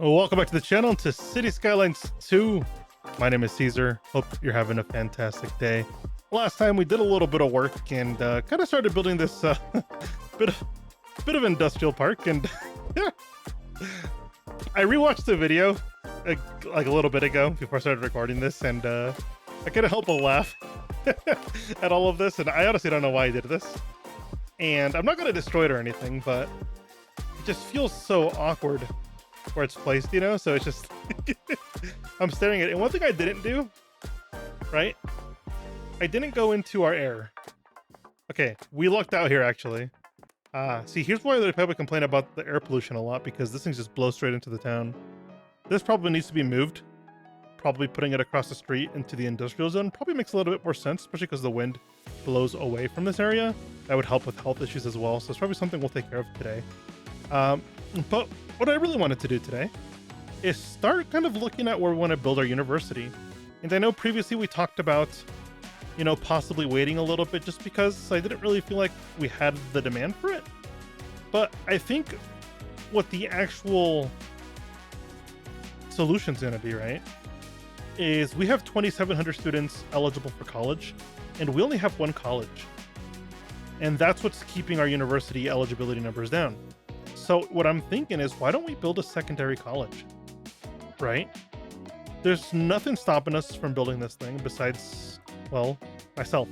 Well, welcome back to the channel to City Skylines 2. My name is Caesar. Hope you're having a fantastic day. Last time we did a little bit of work and kind of started building this bit of industrial park, and yeah, I rewatched the video like a little bit ago before I started recording this, and I couldn't help but laugh at all of this, and I honestly don't know why I did this. And I'm not going to destroy it or anything, but it just feels so awkward where it's placed, you know? So it's just, I'm staring at it. And one thing I didn't do, right? I didn't go into our air. Okay, we lucked out here, actually. See, here's why they probably complain about the air pollution a lot, because this thing just blows straight into the town. This probably needs to be moved. Probably putting it across the street into the industrial zone probably makes a little bit more sense, especially because the wind blows away from this area. That would help with health issues as well. So it's probably something we'll take care of today. But what I really wanted to do today is start kind of looking at where we want to build our university. And I know previously we talked about, you know, possibly waiting a little bit just because I didn't really feel like we had the demand for it. But I think what the actual solution's going to be, right, is we have 2,700 students eligible for college, and we only have one college. And that's what's keeping our university eligibility numbers down. So what I'm thinking is, why don't we build a secondary college, right? There's nothing stopping us from building this thing besides, well, myself.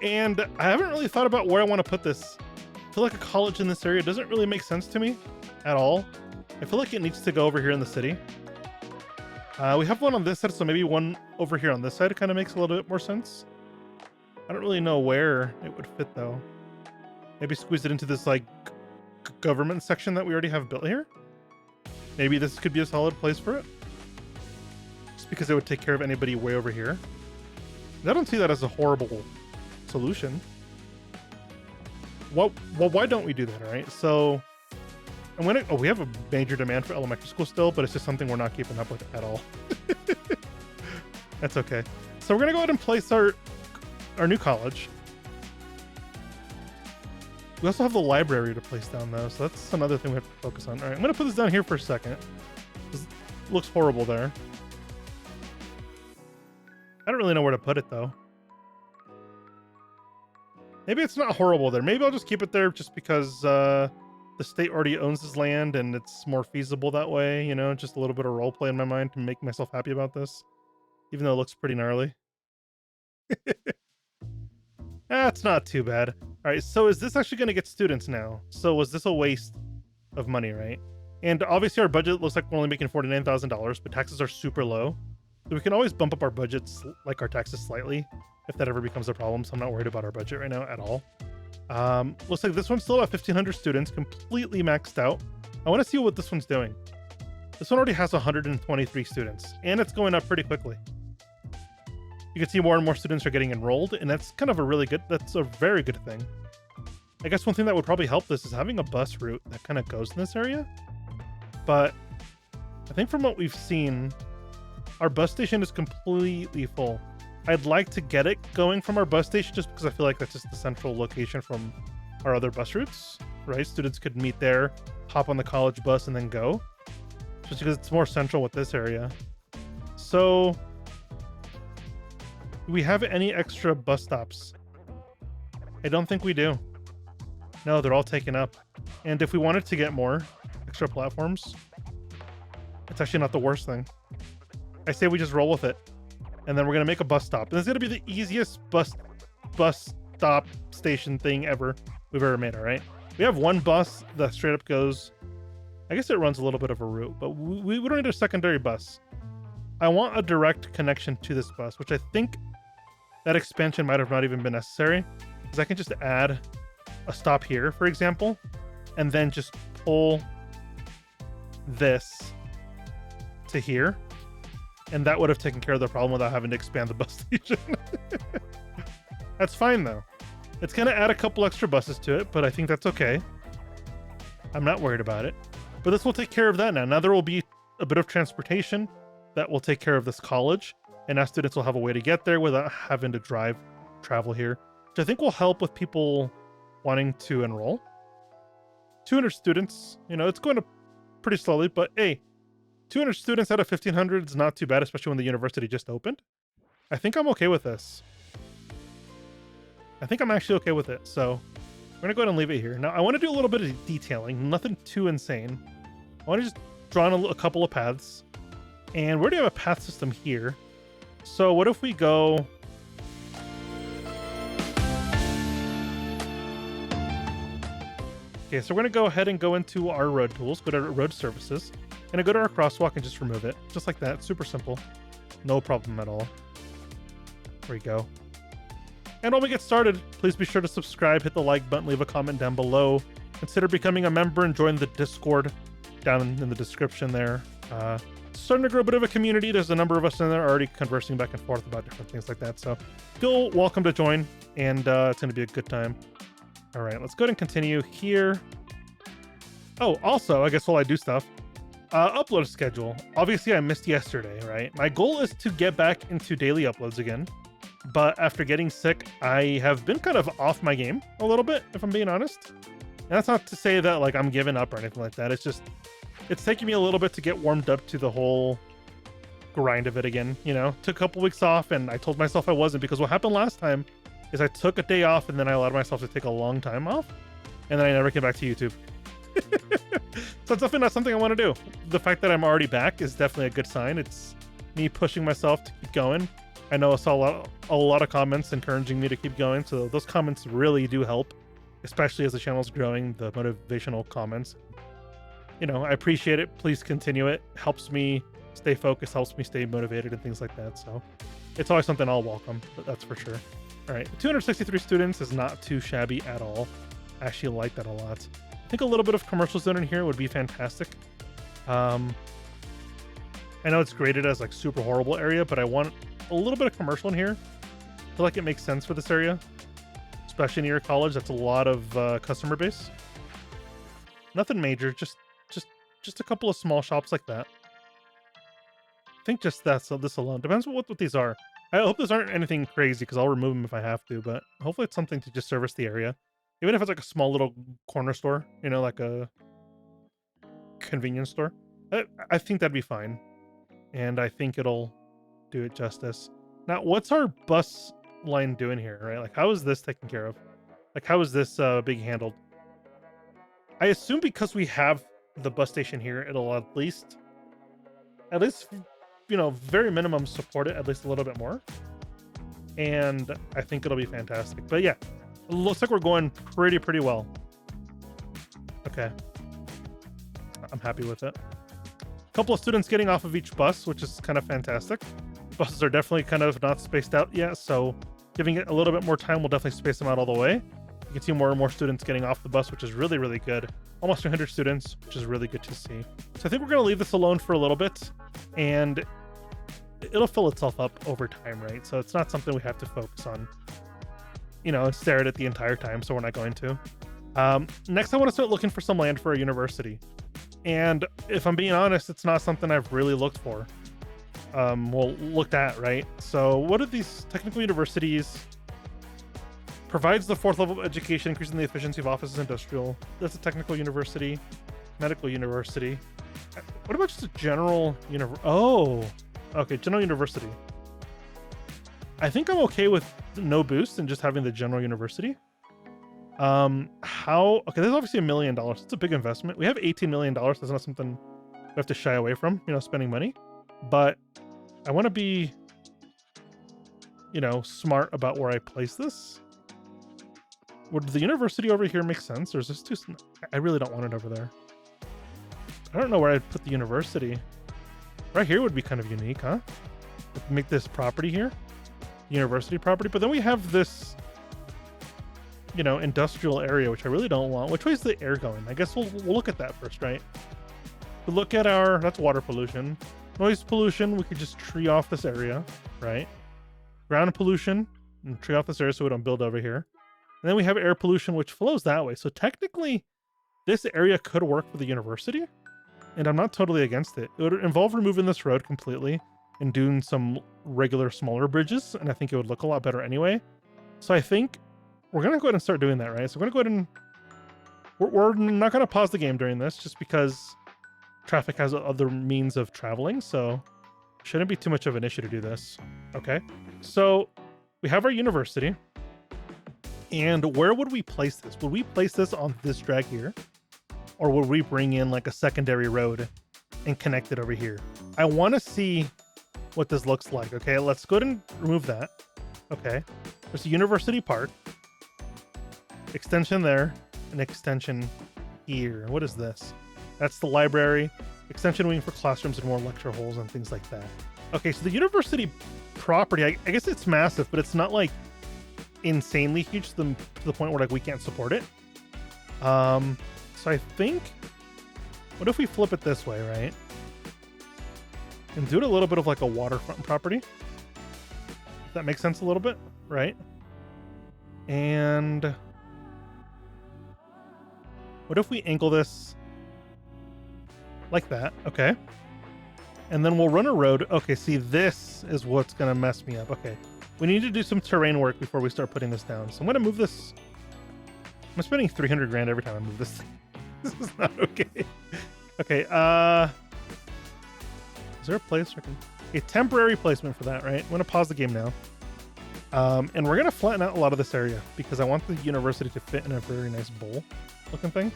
And I haven't really thought about where I want to put this. I feel like a college in this area doesn't really make sense to me at all. I feel like it needs to go over here in the city. We have one on this side, so maybe one over here on this side kind of makes a little bit more sense. I don't really know where it would fit, though. Maybe squeeze it into this, like, government section that we already have built here. Maybe this could be a solid place for it. Just because it would take care of anybody way over here. I don't see that as a horrible solution. Well, why don't we do that, all right? So, I'm gonna... Oh, we have a major demand for elementary school still, but it's just something we're not keeping up with at all. That's okay. So we're gonna go ahead and place our new college. We also have the library to place down, though, so that's another thing we have to focus on. All right, I'm going to put this down here for a second. This looks horrible there. I don't really know where to put it, though. Maybe it's not horrible there. Maybe I'll just keep it there just because the state already owns this land and it's more feasible that way, you know? Just a little bit of roleplay in my mind to make myself happy about this, even though it looks pretty gnarly. That's not too bad. All right, so is this actually going to get students now? So was this a waste of money, right? And obviously our budget looks like we're only making $49,000, but taxes are super low. So we can always bump up our budgets, like our taxes, slightly if that ever becomes a problem. So I'm not worried about our budget right now at all. Looks like this one's still at 1,500 students, completely maxed out. I want to see what this one's doing. This one already has 123 students, and it's going up pretty quickly. You can see more and more students are getting enrolled, and that's kind of that's a very good thing. I guess one thing that would probably help this is having a bus route that kind of goes in this area. But I think from what we've seen, our bus station is completely full. I'd like to get it going from our bus station just because I feel like that's just the central location from our other bus routes, right? Students could meet there, hop on the college bus, and then go. Just because it's more central with this area. So... do we have any extra bus stops? I don't think we do. No, they're all taken up. And if we wanted to get more extra platforms, it's actually not the worst thing. I say we just roll with it. And then we're going to make a bus stop. And it's going to be the easiest bus stop station thing ever we've ever made, all right? We have one bus that straight up goes... I guess it runs a little bit of a route, but we don't need a secondary bus. I want a direct connection to this bus, which I think that expansion might have not even been necessary, because I can just add a stop here, for example, and then just pull this to here, and that would have taken care of the problem without having to expand the bus station. That's fine, though. It's going to add a couple extra buses to it, but I think that's okay. I'm not worried about it. But this will take care of that now. Now there will be a bit of transportation that will take care of this college, and now students will have a way to get there without having to travel here, which I think will help with people wanting to enroll. 200 students, you know, it's going to pretty slowly, but hey, 200 students out of 1,500 is not too bad, especially when the university just opened. I think I'm okay with this. I think I'm actually okay with it. So we're gonna go ahead and leave it here. Now I want to do a little bit of detailing, nothing too insane. I want to just draw on a couple of paths, and we already have a path system here. So what if we go? Okay, so we're gonna go ahead and go into our road tools, go to road services, and go to our crosswalk and just remove it, just like that. Super simple, no problem at all. There we go. And while we get started, please be sure to subscribe, hit the like button, leave a comment down below. Consider becoming a member and join the Discord down in the description there. Starting to grow a bit of a community. There's a number of us in there already conversing back and forth about different things like that. So feel welcome to join, and it's going to be a good time. All right, let's go ahead and continue here. Oh, also, I guess while I do stuff, upload schedule. Obviously, I missed yesterday, right? My goal is to get back into daily uploads again. But after getting sick, I have been kind of off my game a little bit, if I'm being honest. And that's not to say that like I'm giving up or anything like that. It's just, it's taking me a little bit to get warmed up to the whole grind of it again. You know, took a couple weeks off, and I told myself I wasn't, because what happened last time is I took a day off and then I allowed myself to take a long time off, and then I never came back to YouTube. So it's definitely not something I want to do. The fact that I'm already back is definitely a good sign. It's me pushing myself to keep going. I know I saw a lot of comments encouraging me to keep going, so those comments really do help, especially as the channel's growing, the motivational comments. You know, I appreciate it. Please continue it. Helps me stay focused, helps me stay motivated and things like that. So it's always something I'll welcome, but that's for sure. All right, 263 students is not too shabby at all. I actually like that a lot. I think a little bit of commercial zone in here would be fantastic. I know it's graded as like super horrible area, but I want a little bit of commercial in here. I feel like it makes sense for this area, especially near college. That's a lot of customer base. Nothing major, just a couple of small shops like that. I think just that's this alone. Depends what these are. I hope these aren't anything crazy, because I'll remove them if I have to, but hopefully it's something to just service the area. Even if it's like a small little corner store, you know, like a convenience store. I think that'd be fine. And I think it'll do it justice. Now, what's our bus line doing here, right? Like, how is this taken care of? Like, how is this being handled? I assume because we have the bus station here, it'll at least, you know, very minimum support it at least a little bit more. And I think it'll be fantastic. But yeah, it looks like we're going pretty well. Okay. I'm happy with it. A couple of students getting off of each bus, which is kind of fantastic. Buses are definitely kind of not spaced out yet, so giving it a little bit more time will definitely space them out all the way. You can see more and more students getting off the bus, which is really good. Almost 200 students, which is really good to see. So I think we're going to leave this alone for a little bit, and it'll fill itself up over time, right? So it's not something we have to focus on, you know, and stare at it the entire time, so we're not going to. Next, I want to start looking for some land for a university. And if I'm being honest, it's not something I've really looked for. Looked at, right? So what are these technical universities? Provides the 4th level of education, increasing the efficiency of offices and industrial. That's a technical university. Medical university. What about just a general Oh, okay, general university. I think I'm okay with no boost and just having the general university. Okay, there's obviously $1 million. It's a big investment. We have $18 million. That's not something we have to shy away from, you know, spending money. But I want to be, you know, smart about where I place this. Would the university over here make sense, or is this too... I really don't want it over there. I don't know where I'd put the university. Right here would be kind of unique, huh? Make this property here. University property. But then we have this, you know, industrial area, which I really don't want. Which way is the air going? I guess we'll look at that first, right? We look at our... That's water pollution. Noise pollution, we could just tree off this area, right? Ground pollution, and tree off this area so we don't build over here. And then we have air pollution, which flows that way. So technically, this area could work for the university, and I'm not totally against it. It would involve removing this road completely and doing some regular smaller bridges, and I think it would look a lot better anyway. So I think we're going to go ahead and start doing that, right? So we're going to go ahead and... We're not going to pause the game during this, just because traffic has other means of traveling, so shouldn't be too much of an issue to do this. Okay, so we have our university. And where would we place this? Would we place this on this drag here? Or would we bring in like a secondary road and connect it over here? I want to see what this looks like. Okay, let's go ahead and remove that. Okay, there's a university park. Extension there, an extension here. What is this? That's the library. Extension wing for classrooms and more lecture halls and things like that. Okay, so the university property, I guess it's massive, but it's not like insanely huge to the point where like we can't support it. So I think, what if we flip it this way, right? And do it a little bit of like a waterfront property. If that makes sense a little bit, right? And what if we angle this like that? Okay. And then we'll run a road. Okay, see, this is what's gonna mess me up. Okay. We need to do some terrain work before we start putting this down. So I'm going to move this. I'm spending 300 grand every time I move this. This is not okay. Okay. Is there a place? A temporary placement for that, right? I'm going to pause the game now. And we're going to flatten out a lot of this area because I want the university to fit in a very nice bowl looking thing.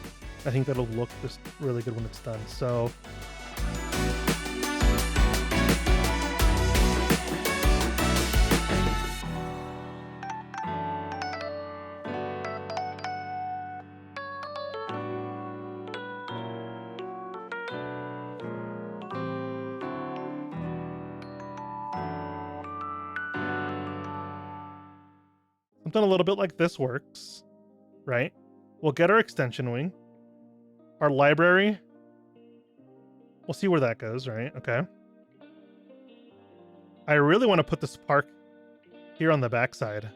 I think that'll look just really good when it's done. So something a little bit like this works, right? We'll get our extension wing, our library. We'll see where that goes, right? Okay. I really want to put this park here on the backside,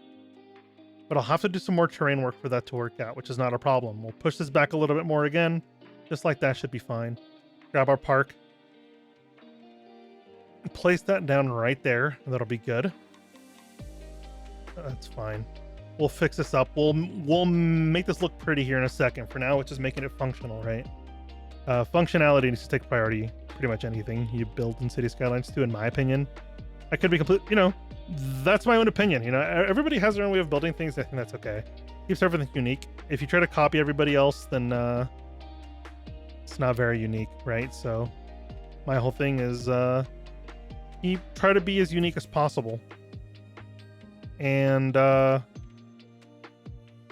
but I'll have to do some more terrain work for that to work out, which is not a problem. We'll push this back a little bit more again, just like that should be fine. Grab our park, place that down right there, and that'll be good. That's fine. We'll fix this up. We'll make this look pretty here in a second. For now, it's just making it functional, right? Functionality needs to take priority. Pretty much anything you build in City Skylines 2, in my opinion. I could be complete, that's my own opinion. Everybody has their own way of building things. I think that's okay. Keeps everything unique. If you try to copy everybody else, then it's not very unique, right? So my whole thing is you try to be as unique as possible. And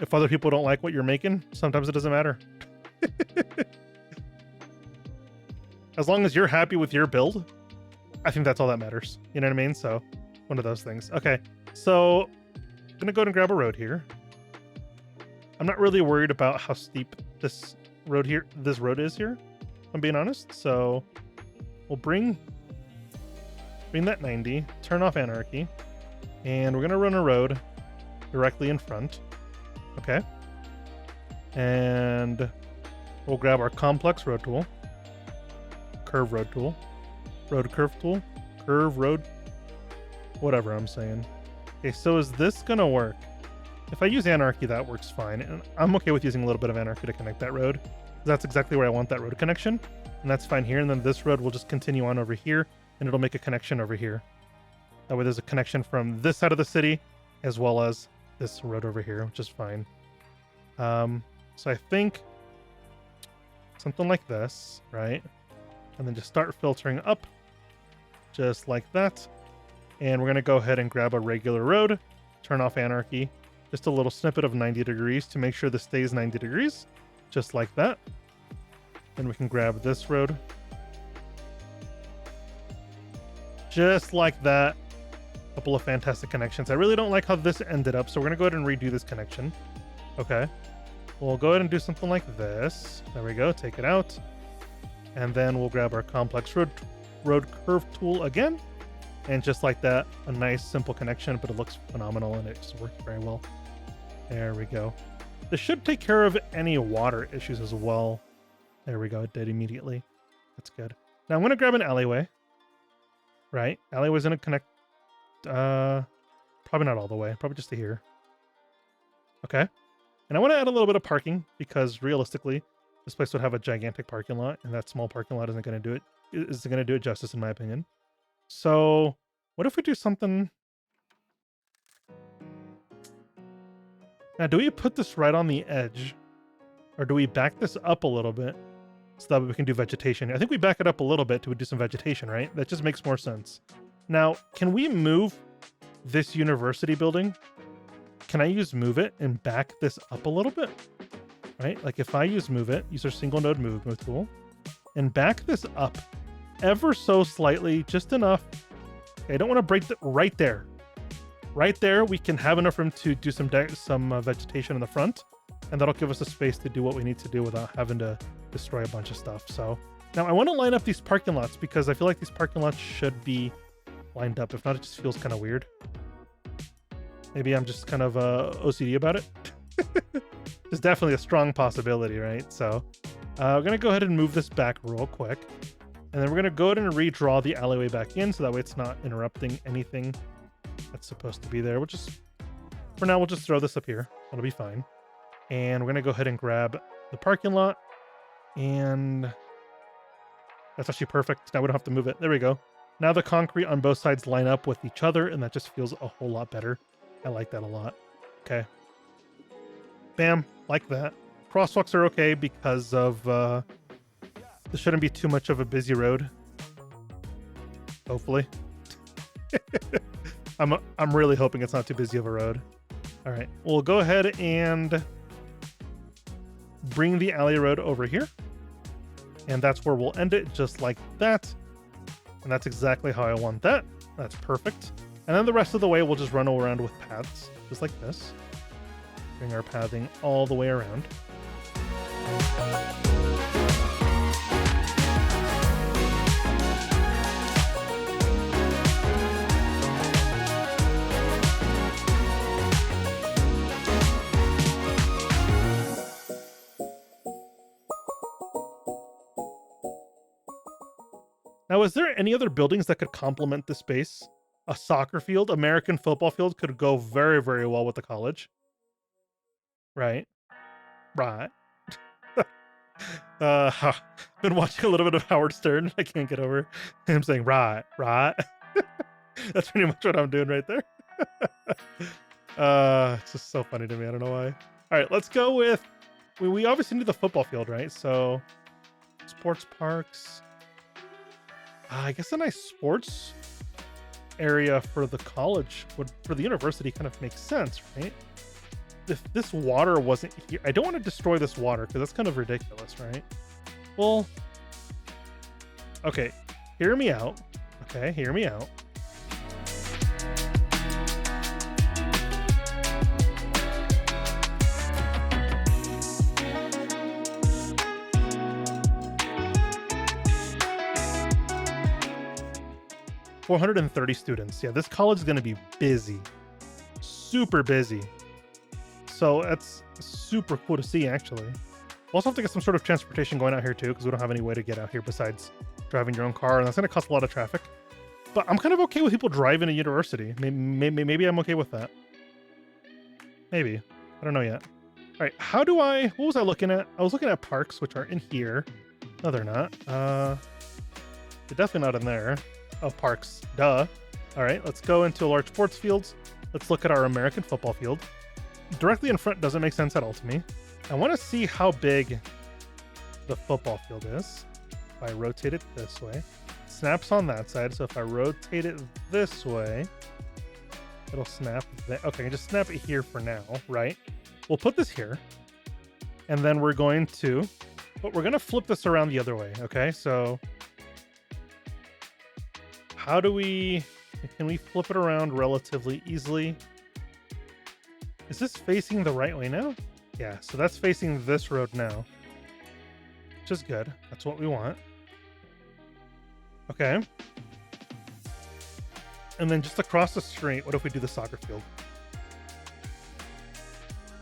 if other people don't like what you're making, sometimes it doesn't matter. As long as you're happy with your build, I think that's all that matters. You know what I mean? So one of those things. Okay, so I'm gonna go ahead and grab a road here. I'm not really worried about how steep this road is here, if I'm being honest. So we'll bring that 90, turn off anarchy, and we're gonna run a road directly in front. Okay. And we'll grab our complex road tool, curve road tool, road curve tool, curve road, whatever I'm saying. Okay, so is this gonna work? If I use anarchy, that works fine. And I'm okay with using a little bit of anarchy to connect that road. That's exactly where I want that road connection. And that's fine here. And then this road will just continue on over here and it'll make a connection over here. That way there's a connection from this side of the city as well as this road over here, which is fine. So I think something like this, right? And then just start filtering up just like that. And we're going to go ahead and grab a regular road, turn off anarchy, just a little snippet of 90 degrees to make sure this stays 90 degrees, just like that. Then we can grab this road, just like that. Couple of fantastic connections. I really don't like how this ended up, so we're gonna go ahead and redo this connection. Okay, we'll go ahead and do something like this. There we go, take it out. And then we'll grab our complex road curve tool again. And just like that, a nice simple connection, but it looks phenomenal and it just works very well. There we go. This should take care of any water issues as well. There we go, it did immediately. That's good. Now I'm gonna grab an alleyway. Right, alleyway's gonna connect. Probably not all the way, probably just to here. Okay, and I want to add a little bit of parking because realistically This place would have a gigantic parking lot, and that small parking lot isn't going to do it justice, in my opinion. So what if we do something? Now, do we put this right on the edge, or do we back this up a little bit so that we can do vegetation? I think we back it up a little bit to do some vegetation, right? That just makes more sense. Now, can we move this university building? Can I use move it and back this up a little bit? Right? Like if I use move it, use our single node move tool, and back this up ever so slightly, just enough. Okay, I don't want to break the right there. Right there, we can have enough room to do some vegetation in the front, and that'll give us a space to do what we need to do without having to destroy a bunch of stuff. So now I want to line up these parking lots because I feel like these parking lots should be lined up. If not, it just feels kind of weird. Maybe I'm just kind of OCD about it. There's definitely a strong possibility, right? So we're going to go ahead and move this back real quick. And then we're going to go ahead and redraw the alleyway back in so that way it's not interrupting anything that's supposed to be there. For now, we'll just throw this up here. It'll be fine. And we're going to go ahead and grab the parking lot. And that's actually perfect. Now we don't have to move it. There we go. Now the concrete on both sides line up with each other, and that just feels a whole lot better. I like that a lot. Okay. Bam. Like that. Crosswalks are okay because of... this shouldn't be too much of a busy road. Hopefully. I'm really hoping it's not too busy of a road. All right. We'll go ahead and bring the alley road over here. And that's where we'll end it, just like that. And that's exactly how I want that. That's perfect. And then the rest of the way, we'll just run around with paths, just like this. Bring our pathing all the way around. Now, is there any other buildings that could complement this space? A soccer field, American football field could go very, very well with the college. Right. Right. Been watching a little bit of Howard Stern. I can't get over him saying, right. That's pretty much what I'm doing right there. It's just so funny to me. I don't know why. All right, let's go with, we obviously need the football field, right? So sports parks. I guess a nice sports area for the college for the university kind of makes sense, right? If this water wasn't here, I don't want to destroy this water because that's kind of ridiculous, right? Well, okay, hear me out. Okay, hear me out. 430 students. Yeah, this college is going to be busy. Super busy. So that's super cool to see, actually. We'll also have to get some sort of transportation going out here, too, because we don't have any way to get out here besides driving your own car, and that's going to cost a lot of traffic. But I'm kind of okay with people driving to university. Maybe I'm okay with that. Maybe. I don't know yet. All right, what was I looking at? I was looking at parks, which are in here. No, they're not. They're definitely not in there. Oh, parks. Duh. All right, let's go into large sports fields. Let's look at our American football field. Directly in front doesn't make sense at all to me. I want to see how big the football field is. If I rotate it this way, it snaps on that side. So if I rotate it this way, it'll snap. Okay, just snap it here for now, right? We'll put this here. And then we're going to flip this around the other way, okay? So can we flip it around relatively easily? Is this facing the right way now? Yeah, so that's facing this road now, which is good. That's what we want. Okay. And then just across the street, what if we do the soccer field?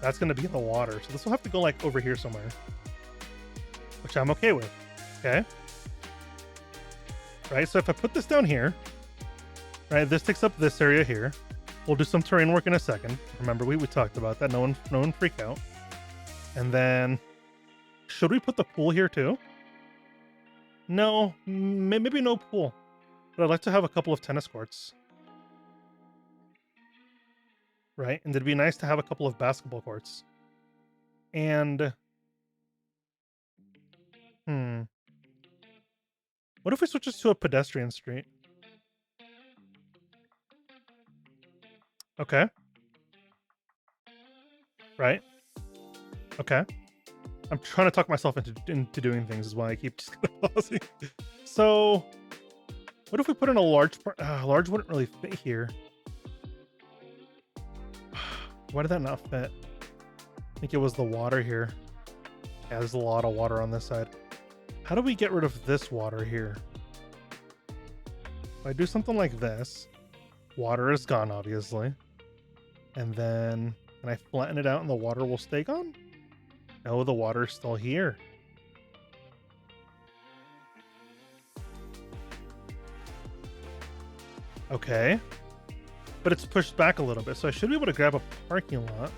That's going to be in the water, so this will have to go like over here somewhere, which I'm okay with. Okay. Right, so if I put this down here, right, this takes up this area here. We'll do some terrain work in a second. Remember, we talked about that. No one freak out. And then Should we put the pool here too? No, maybe no pool. But I'd like to have a couple of tennis courts. Right? And it'd be nice to have a couple of basketball courts. And what if we switch this to a pedestrian street? Okay. Right. Okay. I'm trying to talk myself into doing things is why I keep just pausing. So what if we put in a large part? Large wouldn't really fit here. Why did that not fit? I think it was the water here. Yeah, there's a lot of water on this side. How do we get rid of this water here? If I do something like this, water is gone, obviously. And then can I flatten it out and the water will stay gone? No, the water is still here. Okay. But it's pushed back a little bit, so I should be able to grab a parking lot.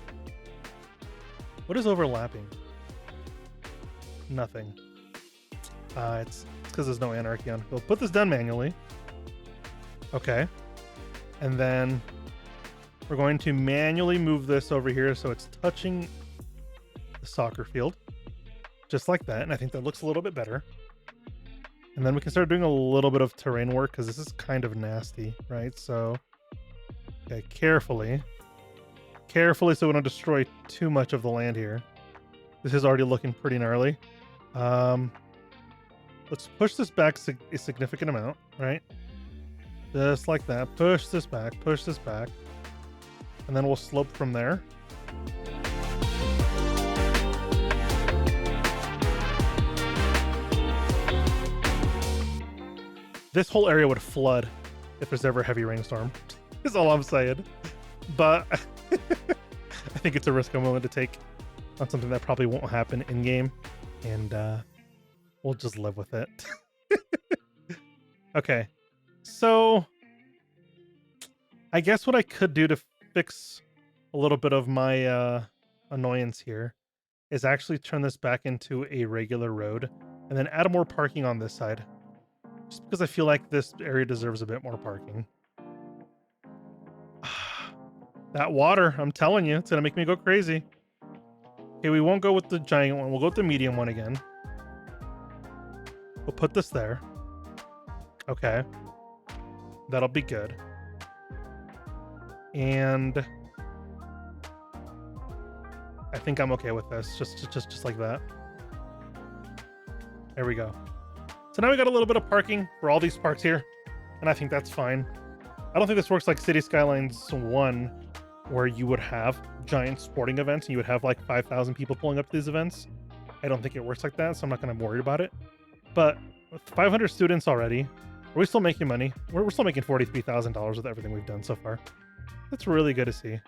What is overlapping? Nothing. It's because there's no anarchy on it. We'll put this down manually. Okay. And then we're going to manually move this over here so it's touching the soccer field. Just like that. And I think that looks a little bit better. And then we can start doing a little bit of terrain work because this is kind of nasty, right? So, okay, carefully so we don't destroy too much of the land here. This is already looking pretty gnarly. Let's push this back a significant amount, right? Just like that. Push this back. And then we'll slope from there. This whole area would flood if there's ever a heavy rainstorm. Is all I'm saying. But I think it's a risk I'm willing to take on something that probably won't happen in game. And we'll just live with it. Okay. So I guess what I could do to fix a little bit of my annoyance here is actually turn this back into a regular road and then add more parking on this side. Just because I feel like this area deserves a bit more parking. That water, I'm telling you, it's going to make me go crazy. Okay, we won't go with the giant one. We'll go with the medium one again. We'll put this there. Okay. That'll be good. And I think I'm okay with this. Just like that. There we go. So now we got a little bit of parking for all these parks here, and I think that's fine. I don't think this works like City Skylines 1, where you would have giant sporting events and you would have like 5,000 people pulling up to these events. I don't think it works like that, so I'm not going to be worried about it. But with 500 students already, are we still making money? We're still making $43,000 with everything we've done so far. That's really good to see.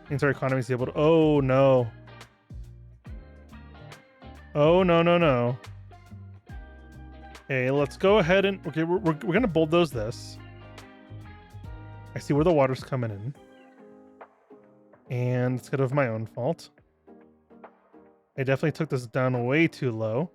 Means our economy is able to... Oh, no. Oh, no. Okay, let's go ahead and... Okay, we're going to bulldoze this. I see where the water's coming in. And it's kind of my own fault. I definitely took this down way too low.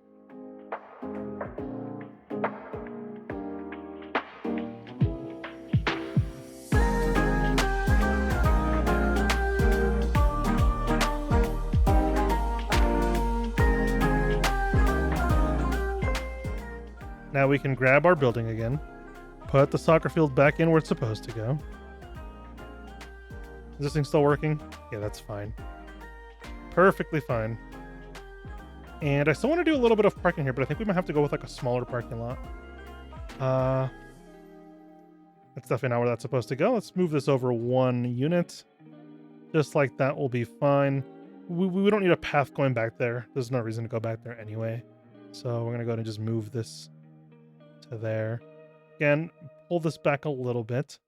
Now we can grab our building again. Put the soccer field back in where it's supposed to go. Is this thing still working? Yeah, that's fine. Perfectly fine. And I still want to do a little bit of parking here, but I think we might have to go with like a smaller parking lot. That's definitely not where that's supposed to go. Let's move this over 1 unit. Just like that will be fine. We don't need a path going back there. There's no reason to go back there anyway. So we're going to go ahead and just move this to there. Again, pull this back a little bit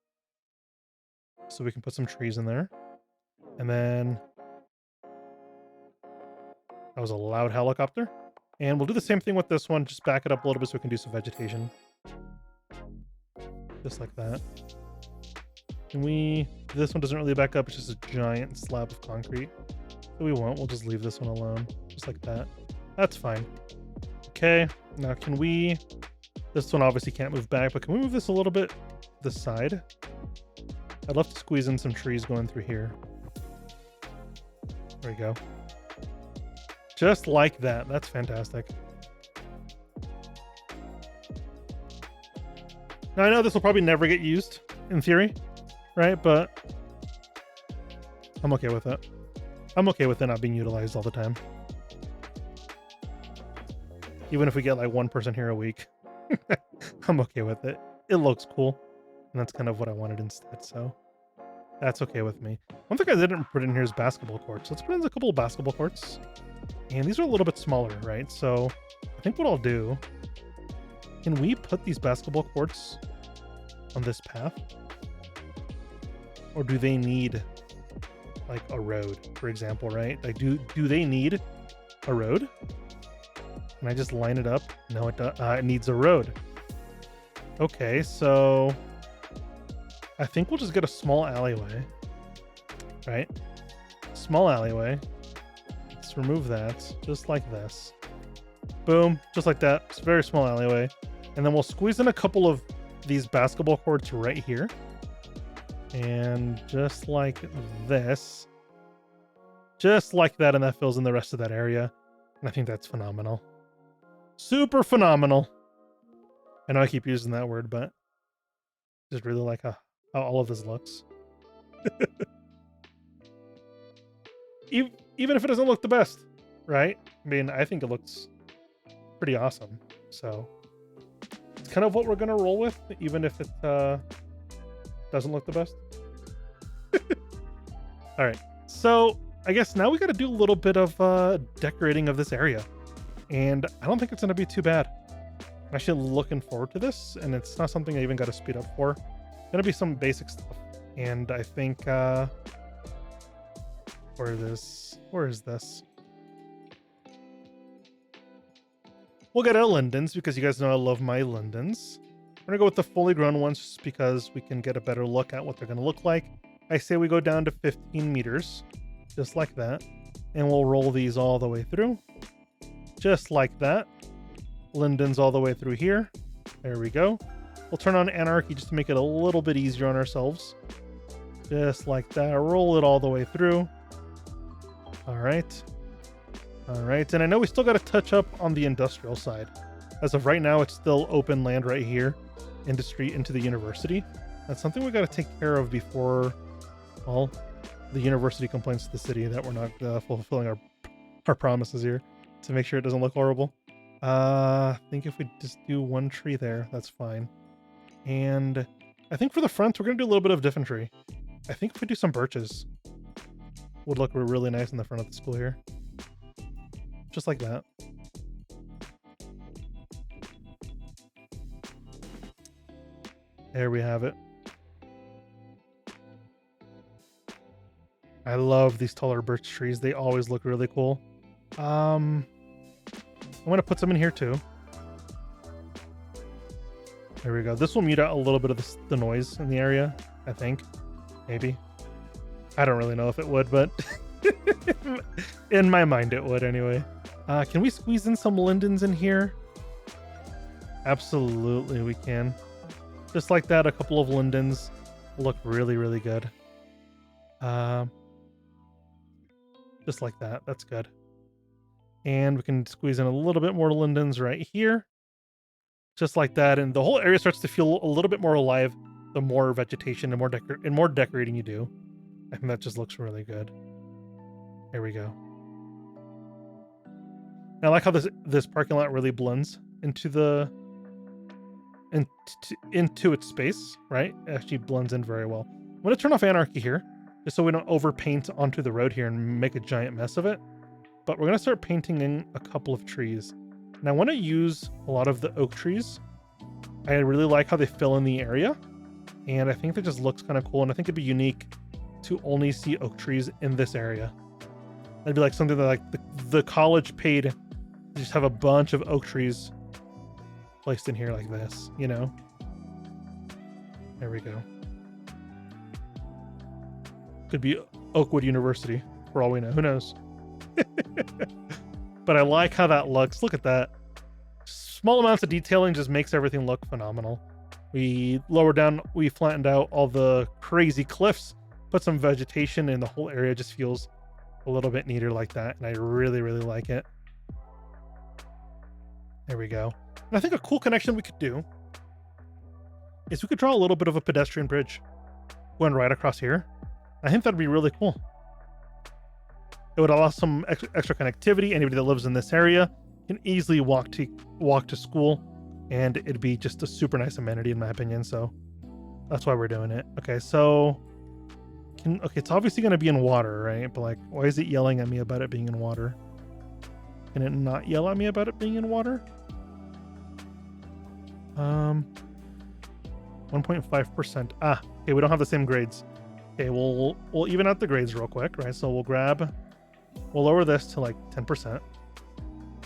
so we can put some trees in there. And then that was a loud helicopter. And we'll do the same thing with this one. Just back it up a little bit so we can do some vegetation. Just like that. This one doesn't really back up. It's just a giant slab of concrete. So we won't. We'll just leave this one alone. Just like that. That's fine. Okay, now can we... This one obviously can't move back, but can we move this a little bit this side? I'd love to squeeze in some trees going through here. There we go. Just like that. That's fantastic. Now, I know this will probably never get used, in theory, right? But I'm okay with it. I'm okay with it not being utilized all the time. Even if we get like 1% here a week. I'm okay with it. It looks cool. And that's kind of what I wanted instead, so that's okay with me. One thing I didn't put in here is basketball courts. Let's put in a couple of basketball courts. And these are a little bit smaller, right? So I think what I'll do... Can we put these basketball courts on this path? Or do they need like a road, for example, right? Like do they need a road? Can I just line it up? No, it needs a road. Okay, so I think we'll just get a small alleyway, right? Small alleyway. Let's remove that, just like this. Boom, just like that. It's a very small alleyway. And then we'll squeeze in a couple of these basketball courts right here. And just like this. Just like that, and that fills in the rest of that area. And I think that's phenomenal. Super phenomenal. I know I keep using that word, but I just really like how all of this looks. Even if it doesn't look the best, right? I mean, I think it looks pretty awesome. So it's kind of what we're going to roll with, even if it doesn't look the best. All right. So I guess now we got to do a little bit of decorating of this area. And I don't think it's going to be too bad. I'm actually looking forward to this, and it's not something I even got to speed up for. It's going to be some basic stuff. And I think... Where is this? We'll get our lindens, because you guys know I love my lindens. We're going to go with the fully grown ones, just because we can get a better look at what they're going to look like. I say we go down to 15 meters, just like that. And we'll roll these all the way through. Just like that. Lindens all the way through here. There we go. We'll turn on Anarchy just to make it a little bit easier on ourselves. Just like that. Roll it all the way through. All right. All right. And I know we still got to touch up on the industrial side. As of right now, it's still open land right here. Industry into the university. That's something we got to take care of before, well, the university complains to the city that we're not fulfilling our promises here, to make sure it doesn't look horrible. I think if we just do one tree there, that's fine. And I think for the front, we're going to do a little bit of different tree. I think if we do some birches, would look really nice in the front of the school here. Just like that. There we have it. I love these taller birch trees. They always look really cool. I'm going to put some in here too. There we go. This will mute out a little bit of the noise in the area, I think. Maybe. I don't really know if it would, but in my mind it would anyway. Can we squeeze in some lindens in here? Absolutely, we can. Just like that, a couple of lindens look really, really good. Just like that. That's good. And we can squeeze in a little bit more lindens right here. Just like that. And the whole area starts to feel a little bit more alive the more vegetation and more decorating you do. I think that just looks really good. There we go. And I like how this parking lot really blends into into its space, right? It actually blends in very well. I'm going to turn off Anarchy here, just so we don't overpaint onto the road here and make a giant mess of it. But we're going to start painting in a couple of trees. And I want to use a lot of the oak trees. I really like how they fill in the area. And I think that just looks kind of cool. And I think it'd be unique to only see oak trees in this area. That'd be like something that like the college paid to just have a bunch of oak trees placed in here like this, you know? There we go. Could be Oakwood University, for all we know. Who knows? but I like how that looks. Look at that. Small amounts of detailing just makes everything look phenomenal. We lowered down, we flattened out all the crazy cliffs, put some vegetation, and the whole area just feels a little bit neater like that, and I really, really like it. There we go. And I think a cool connection we could do is we could draw a little bit of a pedestrian bridge going right across here. I think that'd be really cool. It would allow some extra connectivity. Anybody that lives in this area can easily walk to school, and it'd be just a super nice amenity in my opinion. So that's why we're doing it. Okay, so okay, it's obviously going to be in water, right? But like, why is it yelling at me about it being in water? Can it not yell at me about it being in water? 1.5%. Ah, okay, we don't have the same grades. Okay, we'll even out the grades real quick, right? So we'll lower this to like 10%,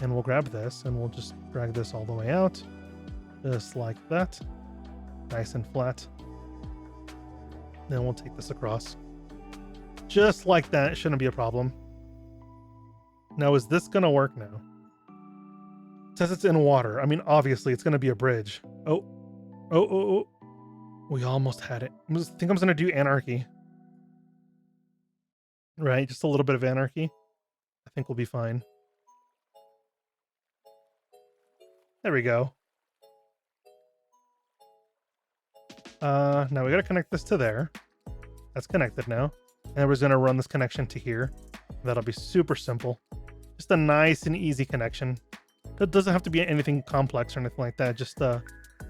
and we'll grab this and we'll just drag this all the way out, just like that, nice and flat. Then we'll take this across, just like that. It shouldn't be a problem. Now, is this gonna work now? It says it's in water. I mean, obviously it's gonna be a bridge. Oh. We almost had it. I think I'm gonna do anarchy. Right, just a little bit of anarchy. I think we'll be fine. There we go. Now we gotta connect this to there. That's connected now. And we're gonna run this connection to here. That'll be super simple. Just a nice and easy connection. That doesn't have to be anything complex or anything like that. Just a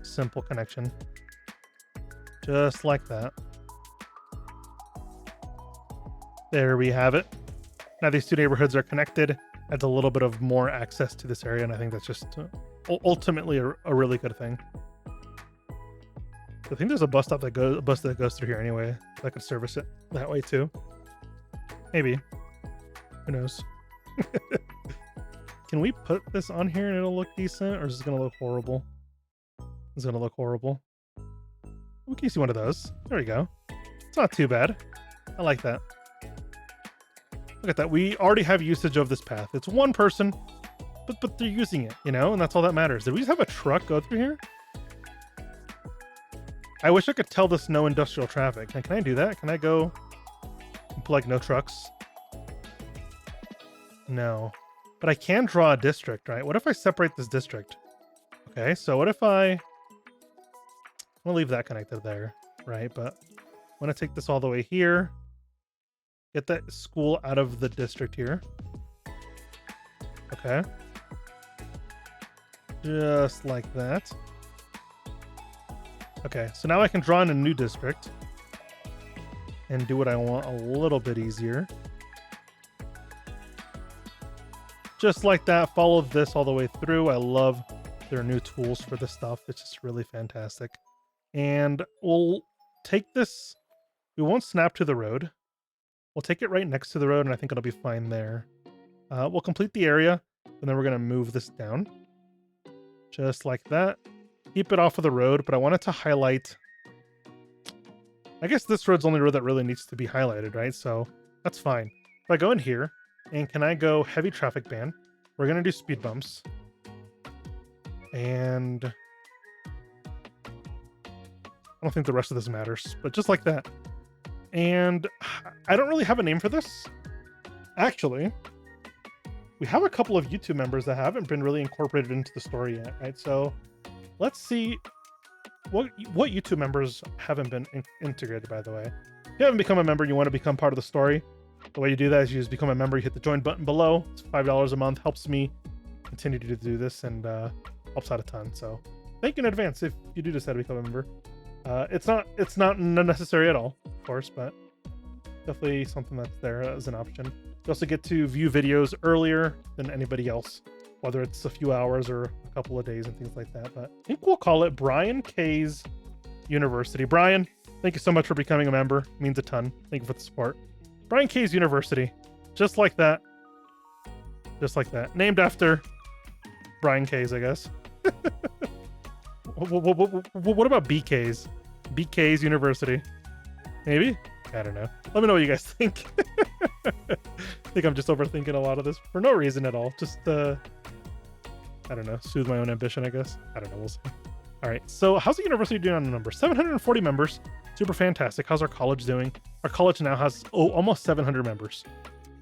simple connection. Just like that. There we have it. Now these two neighborhoods are connected. Adds a little bit of more access to this area, and I think that's just ultimately a really good thing. I think there's a bus that goes through here anyway. That could service it that way too. Maybe. Who knows? Can we put this on here and it'll look decent, or is it gonna look horrible? It's gonna look horrible. We can see one of those. There we go. It's not too bad. I like that. Look at that. We already have usage of this path. It's one person, but they're using it, you know, and that's all that matters. Did we just have a truck go through here? I wish I could tell this no industrial traffic. Can I do that? Can I go like no trucks? No. But I can draw a district, right? What if I separate this district? Okay, so what if I'm gonna leave that connected there, right? But I'm gonna take this all the way here. Get that school out of the district here. Okay. Just like that. Okay, so now I can draw in a new district and do what I want a little bit easier. Just like that. Follow this all the way through. I love their new tools for this stuff. It's just really fantastic. And we'll take this. We won't snap to the road. We'll take it right next to the road, and I think it'll be fine there. We'll complete the area, and then we're going to move this down. Just like that. Keep it off of the road, but I wanted to highlight... I guess this road's the only road that really needs to be highlighted, right? So that's fine. If I go in here, and can I go heavy traffic ban? We're going to do speed bumps. And... I don't think the rest of this matters, but just like that. And I don't really have a name for this. Actually, we have a couple of YouTube members that haven't been really incorporated into the story yet, right? So let's see what YouTube members haven't been integrated, by the way. If you haven't become a member and you want to become part of the story, the way you do that is you just become a member. You hit the join button below. It's $5 a month. Helps me continue to do this and helps out a ton. So thank you in advance if you do decide to become a member. It's not necessary at all, of course, but definitely something that's there as an option. You also get to view videos earlier than anybody else, whether it's a few hours or a couple of days and things like that. But I think we'll call it Brian K's University. Brian, thank you so much for becoming a member. It means a ton. Thank you for the support. Brian K's University. Just like that. Just like that. Named after Brian K's, I guess. What about BK's? BK's University. Maybe? I don't know. Let me know what you guys think. think I'm just overthinking a lot of this for no reason at all. Just, I don't know, soothe my own ambition, I guess. I don't know, we'll see. All right, so how's the university doing on the number? 740 members, super fantastic. How's our college doing? Our college now has, almost 700 members.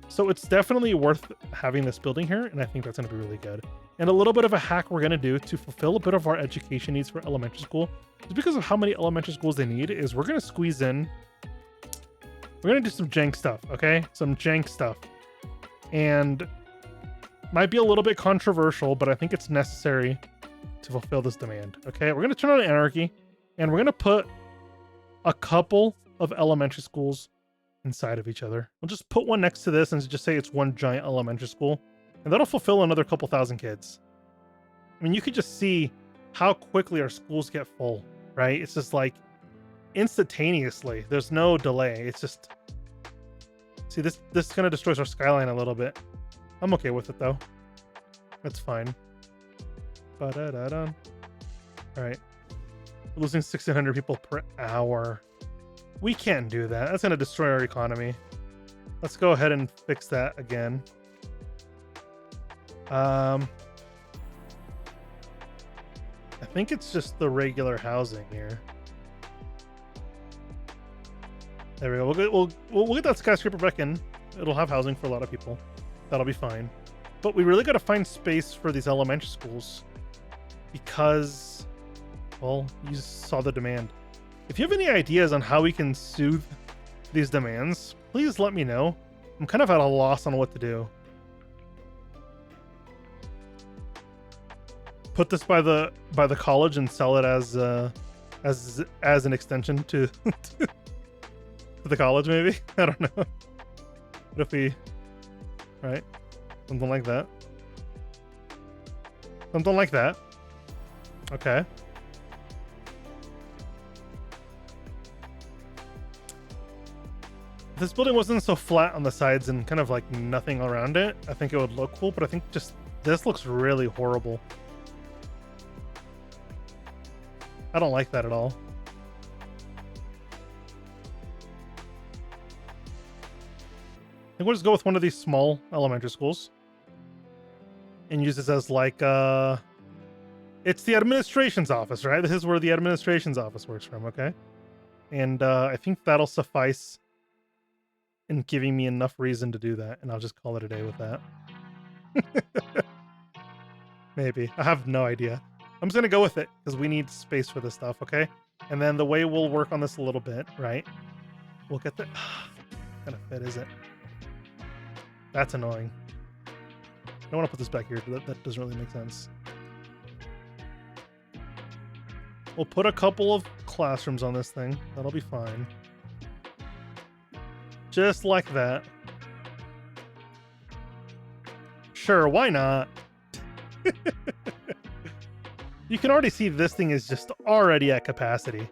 So it's definitely worth having this building here, and I think that's gonna be really good. And a little bit of a hack we're gonna do to fulfill a bit of our education needs for elementary school, just because of how many elementary schools they need, is we're gonna squeeze in, we're gonna do some jank stuff, okay? Some jank stuff. And might be a little bit controversial, but I think it's necessary to fulfill this demand, okay? We're gonna turn on anarchy, and we're gonna put a couple of elementary schools inside of each other. We'll just put one next to this and just say it's one giant elementary school, and that'll fulfill another couple thousand kids. I mean, you could just see how quickly our schools get full, right? It's just like instantaneously. There's no delay. It's just, see, this kind of destroys our skyline a little bit. I'm okay with it though. That's fine. Ba-da-da-da. All right, we're losing 1,600 people per hour. We can't do that. That's gonna destroy our economy. Let's go ahead and fix that again. I think it's just the regular housing here. There we go. We'll get that skyscraper back in. It'll have housing for a lot of people. That'll be fine. But we really got to find space for these elementary schools because, well, you saw the demand. If you have any ideas on how we can soothe these demands, please let me know. I'm kind of at a loss on what to do. Put this by the college and sell it as an extension to to the college, maybe. I don't know. What if we, right? Something like that. Something like that. Okay. If this building wasn't so flat on the sides and kind of like nothing around it, I think it would look cool, but I think just this looks really horrible. I don't like that at all. I think we'll just go with one of these small elementary schools and use this as like, it's the administration's office, right? This is where the administration's office works from, okay? And I think that'll suffice in giving me enough reason to do that, and I'll just call it a day with that. Maybe. I have no idea. I'm just gonna go with it because we need space for this stuff, okay? And then the way we'll work on this a little bit, right? We'll get the... What kind of fit is it? That's annoying. I don't want to put this back here. That doesn't really make sense. We'll put a couple of classrooms on this thing. That'll be fine. Just like that. Sure, why not? You can already see this thing is just already at capacity.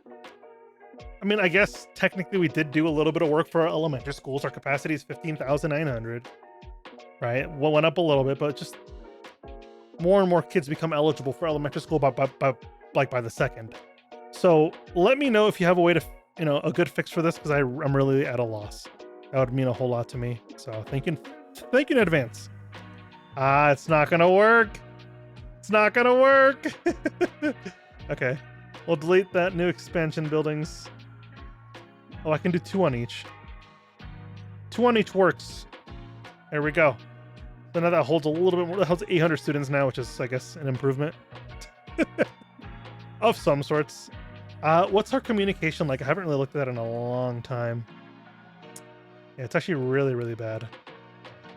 I mean, I guess technically we did do a little bit of work for our elementary schools. Our capacity is 15,900, right? Well, went up a little bit, but just more and more kids become eligible for elementary school by the second. So let me know if you have a way to, a good fix for this, because I'm really at a loss. That would mean a whole lot to me. So thank you in advance. It's not gonna work. It's not gonna work. Okay, we'll delete that new expansion buildings. Oh, I can do 2 on each. 2 on each works. There we go. So now that holds a little bit more. That holds 800 students now, which is, I guess, an improvement of some sorts. What's our communication like? I haven't really looked at that in a long time. Yeah, it's actually really, really bad.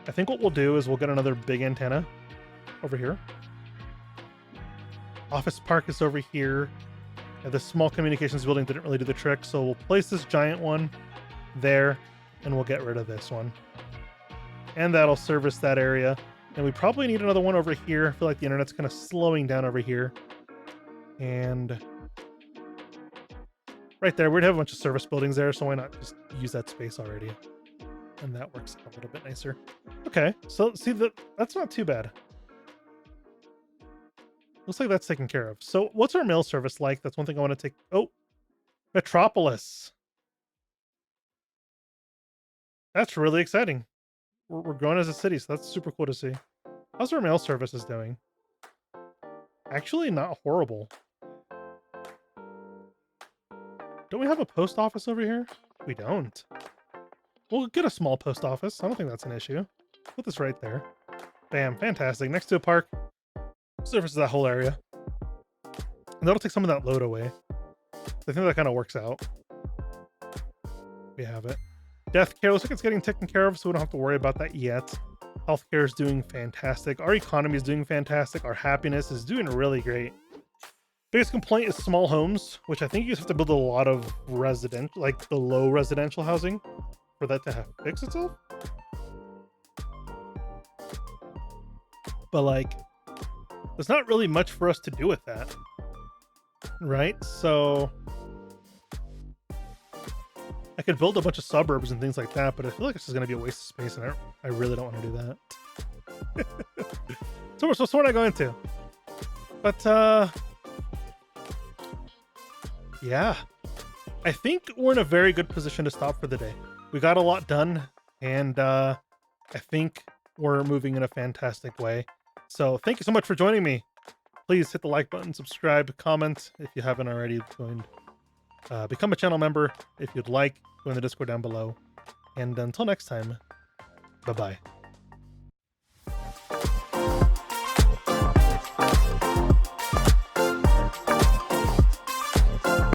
I think what we'll do is we'll get another big antenna over here. Office Park is over here. Yeah, this small communications building didn't really do the trick, so we'll place this giant one there, and we'll get rid of this one. And that'll service that area. And we probably need another one over here. I feel like the internet's kind of slowing down over here. And right there, we'd have a bunch of service buildings there, so why not just use that space already? And that works a little bit nicer. Okay, so see, that's not too bad. Looks like that's taken care of. So what's our mail service like? That's one thing I want to take. Oh, Metropolis. That's really exciting. we're growing as a city, so that's super cool to see. How's our mail services doing? Actually, not horrible. Don't we have a post office over here? We don't. We'll get a small post office. I don't think that's an issue. Put this right there. Bam, fantastic. Next to a park. Services that whole area. And that'll take some of that load away. I think that kind of works out. We have it. Death care looks like it's getting taken care of, so we don't have to worry about that yet. Healthcare is doing fantastic. Our economy is doing fantastic. Our happiness is doing really great. Biggest complaint is small homes, which I think you just have to build a lot of residential, like the low residential housing for that to fix itself. But like, there's not really much for us to do with that. Right? So I could build a bunch of suburbs and things like that, but I feel like it's just going to be a waste of space, and I really don't want to do that. So what I go into? But yeah, I think we're in a very good position to stop for the day. We got a lot done, and I think we're moving in a fantastic way. So thank you so much for joining me. Please hit the like button, subscribe, comment if you haven't already joined. Become a channel member if you'd like. Go in the Discord down below. And until next time, bye-bye.